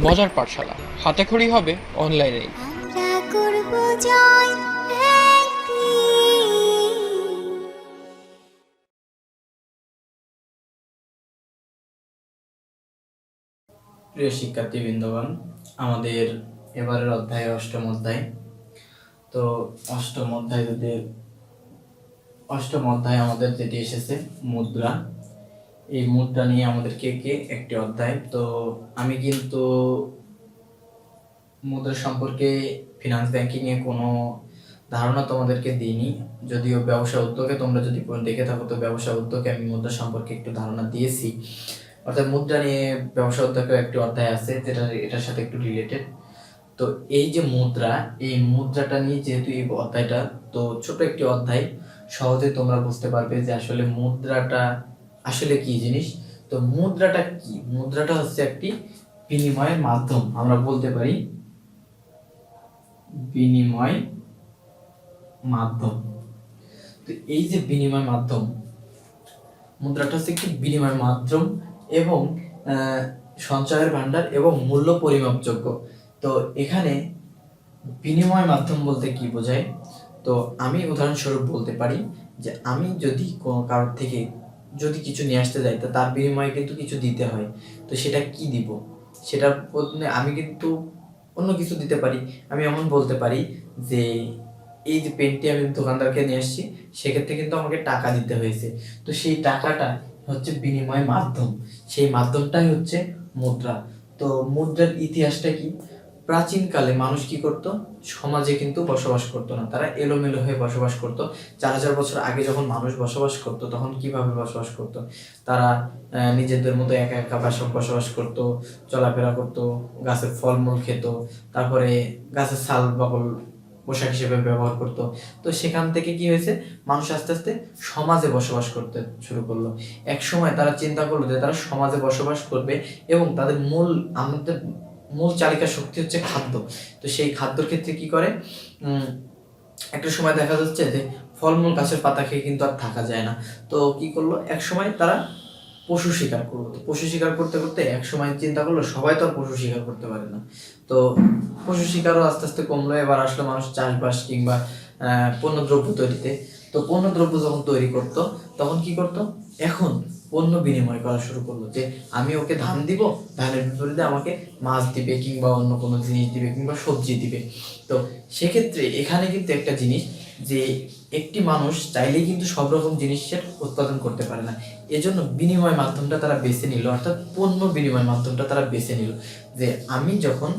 মজার পাঠশালা, হাতেখড়ি হবে অনলাইনেই। আমরা করব জয় একদিন। প্রিয় শিক্ষার্থীবৃন্দগণ, আমাদের এবারের অধ্যায় অষ্টম অধ্যায়। তো অষ্টম অধ্যায় আমাদের যেটি এসেছে মুদ্রা। এই মুদ্রা নিয়ে আমাদেরকে একটি অধ্যায়। তো আমি কিন্তু মুদ্রা সম্পর্কে ফিনান্স ব্যাংকিং এ কোনো ধারণা তোমাদেরকে দিইনি, যদিও ব্যবসা উদ্যোগে তোমরা যদি দেখে থাকো তো ব্যবসা উদ্যোগে আমি মুদ্রা সম্পর্কে একটু ধারণা দিয়েছি। অর্থাৎ মুদ্রা নিয়ে ব্যবসা উদ্যোগের একটি অধ্যায় আছে যেটা এটার সাথে একটু রিলেটেড। তো এই যে মুদ্রা, এই মুদ্রাটা নিয়ে যেহেতু এই অধ্যায়টা, তো ছোট একটি অধ্যায়, সহজে তোমরা বুঝতে পারবে যে আসলে মুদ্রাটা আসলে কি জিনিস। তো মুদ্রাটা কি? মুদ্রাটা হচ্ছে একটি বিনিময়ের মাধ্যম, আমরা বলতে পারি বিনিময় মাধ্যম। তো এই যে বিনিময় মাধ্যম, মুদ্রাটা হচ্ছে একটি বিনিময় মাধ্যম এবং সঞ্চয়ের ভান্ডার এবং মূল্য পরিমাপযোগ্য। তো এখানে বিনিময় মাধ্যম বলতে কি বোঝায়? তো আমি উদাহরণস্বরূপ বলতে পারি যে আমি যদি কোনো কারোর থেকে যদি কিছু নিয়ে আসতে যাই তো তার বিনিময়ে কিন্তু কিছু দিতে হয়। তো সেটা কি দিব? সেটার বদলে আমি কিন্তু অন্য কিছু দিতে পারি। আমি এমন বলতে পারি যে এই যে পেনটি আমি দোকানদারকে নিয়ে আসছি, সেক্ষেত্রে কিন্তু আমাকে টাকা দিতে হয়েছে। তো সেই টাকাটা হচ্ছে বিনিময় মাধ্যম, সেই মাধ্যমটাই হচ্ছে মুদ্রা। তো মুদ্রার ইতিহাসটা কি? প্রাচীনকালে মানুষ কি করত? সমাজে কিন্তু বসবাস করতো না, তারা এলোমেলো হয়ে বসবাস করত। 4000 বছর আগে যখন মানুষ বসবাস করত তখন কিভাবে বসবাস করত? তারা নিজেদের মতো একা একা বসবাস করত, চলাফেরা করত, গাছের ফলমূল খেত, তারপরে গাছের ছাল বাকল পোশাক হিসেবে ব্যবহার করত। তো সেখান থেকে কি হয়েছে? মানুষ আস্তে আস্তে সমাজে বসবাস করতে শুরু করলো। এক সময় তারা চিন্তা করলো যে তারা সমাজে বসবাস করবে এবং তাদের মূল চালিকা শক্তি হচ্ছে খাদ্য। তো সেই খাদ্যর ক্ষেত্রে কি করে? একটা সময় দেখা যাচ্ছে যে ফলমূল গাছের পাতা খেয়ে কিন্তু আর থাকা যায় না। তো কি করলো? এক সময় তারা পশু শিকার করলো। তো পশু শিকার করতে করতে এক সময় চিন্তা করলো সবাই তো আর পশু শিকার করতে পারে না। তো পশু শিকারও আস্তে আস্তে কমলো। এবার আসলো মানুষ চাষবাস কিংবা পণ্যদ্রব্য তৈরিতে। তো পণ্যদ্রব্য যখন তৈরি করতো তখন কি করতো? এখন পণ্য বিনিময় করা শুরু করলো, যে আমি ওকে ধান দিব, ধানের বিপরীতে আমাকে মাছ দিবে কিংবা অন্য কোনো জিনিস দিবে কিংবা সবজি দিবে। তো সেক্ষেত্রে এখানে কিন্তু একটা জিনিস, যে একটি মানুষ চাইলেই কিন্তু সব রকম জিনিসের উৎপাদন করতে পারে না। এজন্য বিনিময় মাধ্যমটা তারা বেছে নিল, অর্থাৎ পণ্য বিনিময় মাধ্যমটা তারা বেছে নিল, যে আমি যখন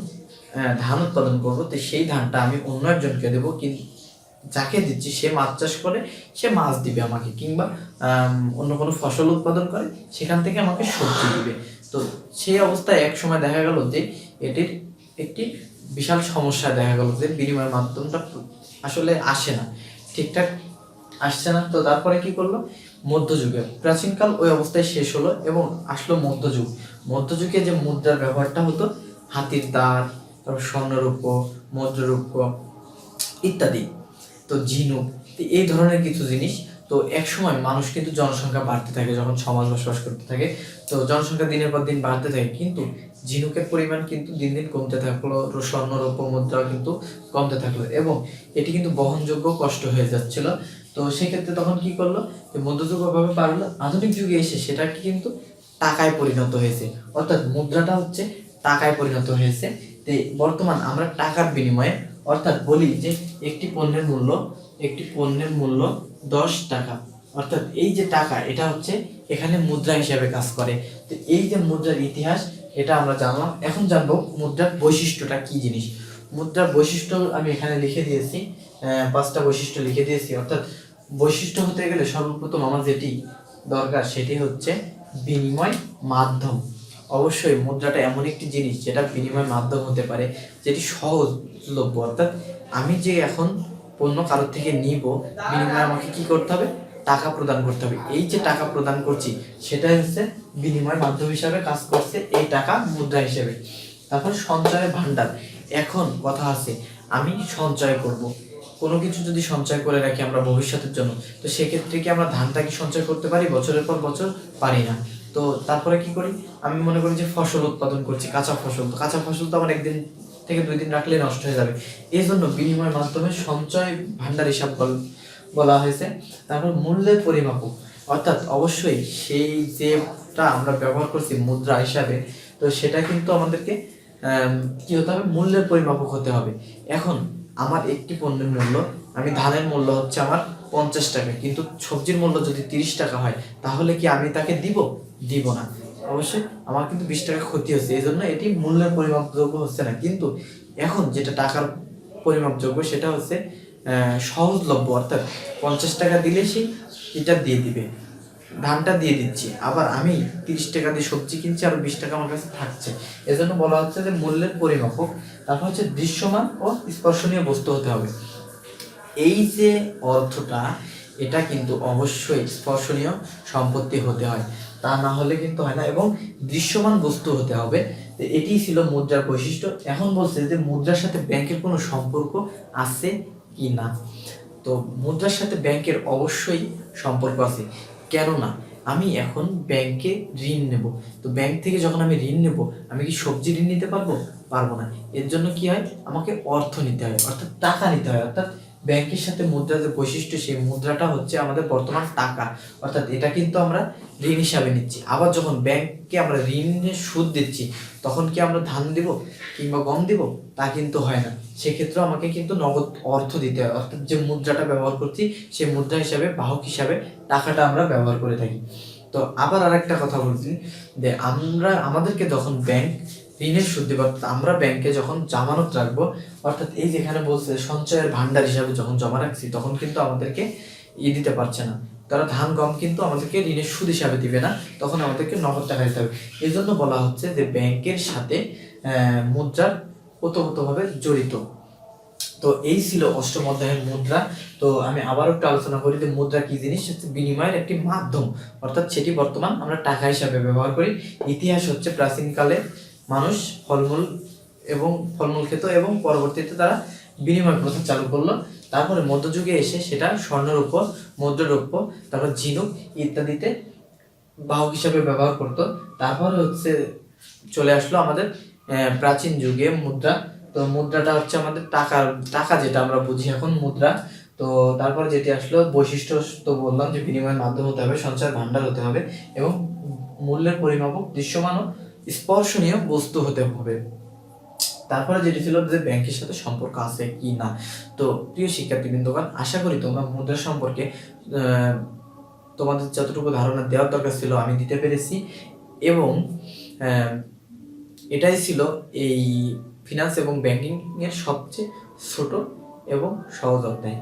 ধান উৎপাদন করবো তো সেই ধানটা আমি অন্য একজনকে দেবো, কিন্তু যাকে দিচ্ছি সে মাছ চাষ করে, সে মাছ দিবে আমাকে, কিংবা অন্য কোনো ফসল উৎপাদন করে সেখান থেকে আমাকে সবজি দিবে। তো সেই অবস্থায় এক সময় দেখা গেল যে এটির একটি বিশাল সমস্যা দেখা গেল, যে বিনিময় মাধ্যমটা আসলে আসে না, ঠিকঠাক আসছে না। তো তারপরে কি করলো? মধ্যযুগে, প্রাচীনকাল ওই অবস্থায় শেষ হলো এবং আসলো মধ্যযুগ। মধ্যযুগে যে মুদ্রার ব্যবহারটা হতো, হাতির দাঁত, তারপর স্বর্ণরূপ, মুদ্ররূপ ইত্যাদি, তো ঝিনুক, এই ধরনের কিছু জিনিস। তো এক সময় মানুষ কিন্তু জনসংখ্যা বাড়তে থাকে, যখন সমাজ বসবাস করতে থাকে, তো জনসংখ্যা দিনের পর দিন বাড়তে থাকে, কিন্তু ঝিনুকের পরিমাণ কিন্তু দিন দিন কমতে থাকলো, স্বর্ণ রৌপ্য মুদ্রা কিন্তু কমতে থাকলো এবং এটি কিন্তু বহনযোগ্য কষ্ট হয়ে যাচ্ছিল। তো সেক্ষেত্রে তখন কি করলো? যে মধ্যযুগ ভাবে পারলো, আধুনিক যুগে এসে সেটাকে কিন্তু টাকায় পরিণত হয়েছে, অর্থাৎ মুদ্রাটা হচ্ছে টাকায় পরিণত হয়েছে। তো বর্তমান আমরা টাকার বিনিময়ে, অর্থাৎ বলি যে একটি পণ্যের মূল্য 10 টাকা, অর্থাৎ এই যে টাকা, এটা হচ্ছে এখানে মুদ্রা হিসেবে কাজ করে। তো এই যে মুদ্রার ইতিহাস, এটা আমরা জানলাম। এখন জানবো মুদ্রার বৈশিষ্ট্যটা কি জিনিস। মুদ্রার বৈশিষ্ট্য আমি এখানে লিখে দিয়েছি, 5টা বৈশিষ্ট্য লিখে দিয়েছি। অর্থাৎ বৈশিষ্ট্য হতে গেলে সর্বপ্রথম আমার যেটি দরকার সেটি হচ্ছে বিনিময় মাধ্যম। অবশ্যই মুদ্রাটা এমন একটি জিনিস যেটা বিনিময় মাধ্যম হতে পারে, যেটি সহজলভ্য। অর্থাৎ আমি যে এখন পণ্য কারোর থেকে নিব, বিনিময়ে আমাকে কি করতে হবে? টাকা প্রদান করতে হবে। এই যে টাকা প্রদান করছি সেটাই হচ্ছে বিনিময় মাধ্যম হিসাবে কাজ করছে, এই টাকা মুদ্রা হিসেবে। তারপর সঞ্চয়ের ভান্ডার। এখন কথা আছে, আমি সঞ্চয় করব, কোনো কিছু যদি সঞ্চয় করে রাখি আমরা ভবিষ্যতের জন্য, তো সেক্ষেত্রে কি আমরা ধানটা কি সঞ্চয় করতে পারি বছরের পর বছর? পারি না। তো তো তারপরে কি করি, আমি মনে করি যে ফসল উৎপাদন করছি, কাঁচা ফসল, তো কাঁচা ফসল তো আমার 1 দিন থেকে 2 দিন রাখলে নষ্ট হয়ে যাবে। এই জন্য বিনিময় মাধ্যমে সঞ্চয় ভান্ডার হিসাব বলা হয়েছে। তারপর মূল্যের পরিমাপক, অর্থাৎ অবশ্যই সেই যেটা আমরা ব্যবহার করছি মুদ্রা হিসাবে, তো সেটা কিন্তু আমাদেরকে কি হতে হবে, মূল্যের পরিমাপক হতে হবে। এখন আমার একটি পণ্যের মূল্য, আমি ধানের মূল্য হচ্ছে আমার 50 টাকা, কিন্তু সবজির মূল্য যদি 30 টাকা হয়, তাহলে কি আমি তাকে দিব না, অবশ্যই আমার কিন্তু 20 টাকা ক্ষতি হচ্ছে। এই জন্য এটি মূল্যের পরিমাপযোগ্য হচ্ছে না। কিন্তু এখন যেটা টাকার পরিমাপযোগ্য সেটা হচ্ছে সহজলভ্য, অর্থাৎ 50 টাকা দিলে সে এটা দিয়ে দিবে, ধানটা দিয়ে দিচ্ছি, আবার আমি 30 টাকা দিয়ে সবজি কিনছি, আর 20 টাকা আমার কাছে থাকছে। এজন্য বলা হচ্ছে যে মূল্যের পরিমাপক। তারপর হচ্ছে দৃশ্যমান ও স্পর্শনীয় বস্তু হতে হবে। এই যে অর্থটা, এটা কিন্তু অবশ্যই স্পর্শনীয় সম্পত্তি হতে হয়, তা না হলে কিন্তু হয় না, এবং দৃশ্যমান বস্তু হতে হবে। এটি ছিল মুদ্রার বৈশিষ্ট্য। এখন বলছে যে মুদ্রার সাথে ব্যাংকের কোনো সম্পর্ক আছে কি না। তো মুদ্রার সাথে ব্যাংকের অবশ্যই সম্পর্ক আছে। কেননা আমি এখন ব্যাংকে ঋণ নেব, তো ব্যাংক থেকে যখন আমি ঋণ নেব, আমি কি সবজি ঋণ নিতে পারবো না। এর জন্য কি হয়, আমাকে অর্থ নিতে হয়, অর্থাৎ টাকা নিতে হয়। অর্থাৎ ব্যাংকের সাথে মুদ্রার যে বৈশিষ্ট্য, সেই মুদ্রাটা হচ্ছে আমাদের বর্তমান টাকা, অর্থাৎ এটা কিন্তু আমরা ঋণ হিসাবে নিচ্ছি। আবার যখন ব্যাংককে আমরা ঋণের সুদ দিচ্ছি, তখন কি আমরা ধান দিব কিংবা গম দিব, তা কিন্তু হয় না। সেক্ষেত্রে আমাকে কিন্তু নগদ অর্থ দিতে হয়, অর্থাৎ যে মুদ্রাটা ব্যবহার করছি সেই মুদ্রা হিসাবে, বাহক হিসাবে টাকাটা আমরা ব্যবহার করে থাকি। তো আবার আরেকটা কথা বলছি, যে আমাদেরকে যখন ব্যাংক ঋণের সুদ দেবে, আমরা ব্যাংকে যখন জামানত রাখবো, অর্থাৎ এই যেখানে বলছে সঞ্চয়ের ভান্ডার হিসাবে যখন জমা রাখছি, তখন কিন্তু আমাদেরকে দিতে পারছে না, তারা ধান গম কিন্তু আমাদেরকে ঋণের সুদ হিসাবে দিবে না, তখন আমাদেরকে নগদ টাকা দিতে হবে। এই জন্য বলা হচ্ছে যে ব্যাংকের সাথে মুদ্রার ওতপ্রোতভাবে জড়িত। তো এই ছিল অষ্টম অধ্যায়ের মুদ্রা। তো আমি আবার একটু আলোচনা করি যে মুদ্রা কি জিনিস, হচ্ছে বিনিময়ের একটি মাধ্যম, অর্থাৎ সেটি বর্তমান আমরা টাকা হিসাবে ব্যবহার করি। ইতিহাস হচ্ছে প্রাচীনকালে মানুষ ফলমূল খেত, এবং পরবর্তীতে তারা বিনিময় প্রথা চালু করলো। তারপরে মধ্যযুগে এসে সেটা স্বর্ণরৌপ্য, মুদ্রারৌপ্য, তারপর ঝিনুক ইত্যাদিতে বাহক হিসাবে ব্যবহার করতো। তারপরে হচ্ছে চলে আসলো আমাদের প্রাচীন যুগে মুদ্রা। তো মুদ্রাটা হচ্ছে আমাদের টাকা যেটা আমরা বুঝি এখন মুদ্রা। তো তারপরে যেটি আসলো বৈশিষ্ট্য, তো বললাম যে বিনিময়ের মাধ্যম হতে হবে, সঞ্চয় ভান্ডার হতে হবে, এবং মূল্যের পরিমাপক, দৃশ্যমান ও স্পর্শনীয় বস্তু হতে হবে। তারপরে যেটি ছিল যে ব্যাংকের সাথে সম্পর্ক আছে কি না। তো প্রিয় শিক্ষার্থীবৃন্দগণ, আশা করি তোমরা মুদ্রা সম্পর্কে তোমাদের যতটুকু ধারণা দেওয়ার দরকার ছিল আমি দিতে পেরেছি, এবং এটাই ছিল এই ফিনান্স এবং ব্যাংকিং এর সবচেয়ে ছোট এবং সহজ অধ্যায়।